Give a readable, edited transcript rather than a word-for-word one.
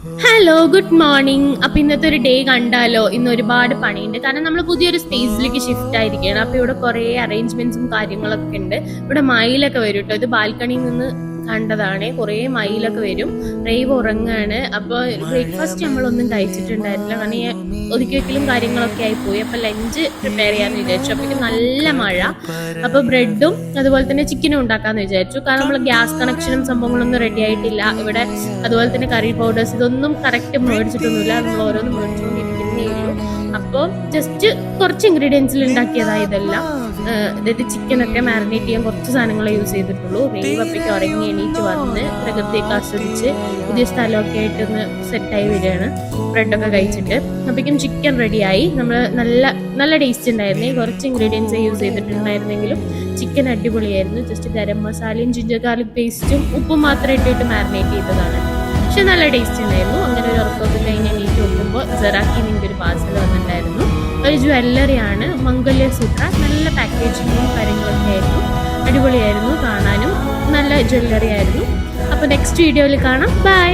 Hello, good morning. അപ്പൊ ഇന്നത്തെ ഒരു ഡേ കണ്ടാലോ? ഇന്ന് ഒരുപാട് പണിയുണ്ട്. കാരണം നമ്മൾ പുതിയൊരു സ്പേസിലേക്ക് ഷിഫ്റ്റ് ആയിരിക്കുകയാണ്. അപ്പൊ ഇവിടെ കുറെ അറേഞ്ച്മെന്റ്സും കാര്യങ്ങളൊക്കെ ഉണ്ട്. ഇവിടെ മയിലൊക്കെ വരും കേട്ടോ. ഇത് ബാൽക്കണിയിൽ നിന്ന് കണ്ടതാണ്. കുറെ മയിലൊക്കെ വരും. റേവ് ഉറങ്ങാണ്. അപ്പൊ ബ്രേക്ക്ഫാസ്റ്റ് നമ്മളൊന്നും കഴിച്ചിട്ടുണ്ടായിരുന്നില്ല. കാരണം ഒതുക്കി വെക്കലും കാര്യങ്ങളൊക്കെ ആയി പോയി. അപ്പൊ ലഞ്ച് പ്രിപ്പയർ ചെയ്യാന്ന് വിചാരിച്ചു. അപ്പൊ നല്ല മഴ. അപ്പൊ ബ്രെഡും അതുപോലെ തന്നെ ചിക്കനും ഉണ്ടാക്കാന്ന് വിചാരിച്ചു. കാരണം നമ്മൾ ഗ്യാസ് കണക്ഷനും സംഭവങ്ങളൊന്നും റെഡി ആയിട്ടില്ല ഇവിടെ. അതുപോലെ തന്നെ കറി പൗഡേഴ്സ് ഇതൊന്നും കറക്റ്റ് മേടിച്ചിട്ടൊന്നുമില്ല. നമ്മൾ ഓരോന്നും മേടിച്ചുകൊണ്ടിരിക്കുന്നേ ഉള്ളൂ. അപ്പോൾ ജസ്റ്റ് കുറച്ച് ഇൻഗ്രീഡിയൻസിൽ ഉണ്ടാക്കിയതാ ഇതെല്ലാം. അതായത് ചിക്കനൊക്കെ മാരിനേറ്റ് ചെയ്യാൻ കുറച്ച് സാധനങ്ങളെ യൂസ് ചെയ്തിട്ടുള്ളൂ. റേവ് അപ്പയ്ക്ക് ഉറങ്ങി എണീറ്റ് വന്ന് പ്രകൃതിയൊക്കെ ആസ്വദിച്ച് പുതിയ സ്ഥലമൊക്കെ ആയിട്ടൊന്ന് സെറ്റായി വരികയാണ് ബ്രെഡൊക്കെ കഴിച്ചിട്ട്. അപ്പോഴേക്കും ചിക്കൻ റെഡിയായി. നമ്മൾ നല്ല ടേസ്റ്റ് ഉണ്ടായിരുന്നു. കുറച്ച് ഇൻഗ്രീഡിയൻസ് യൂസ് ചെയ്തിട്ടുണ്ടായിരുന്നെങ്കിലും ചിക്കൻ അടിപൊളിയായിരുന്നു. ജസ്റ്റ് ഗരം മസാലയും ജിഞ്ചർ ഗാർലിക് പേസ്റ്റും ഉപ്പും മാത്രം ഇട്ടിട്ട് മാരിനേറ്റ് ചെയ്തതാണ്. പക്ഷെ നല്ല ടേസ്റ്റ് ഉണ്ടായിരുന്നു. അങ്ങനെ ഒരു ഉറക്കമൊക്കെ കഴിഞ്ഞ് എണീറ്റ് നോക്കുമ്പോൾ സെറാക്കി നിങ്ങൾക്ക് ഒരു പാർസൽ വന്നിട്ടുണ്ടായിരുന്നു. ഒരു ജ്വല്ലറിയാണ്, മംഗല്യസൂത്ര. നല്ല പാക്കേജിങ്ങും കാര്യങ്ങളൊക്കെ ആയിരുന്നു. അടിപൊളിയായിരുന്നു. കാണാനും നല്ല ജ്വല്ലറി ആയിരുന്നു. അപ്പോൾ നെക്സ്റ്റ് വീഡിയോയിൽ കാണാം. ബൈ.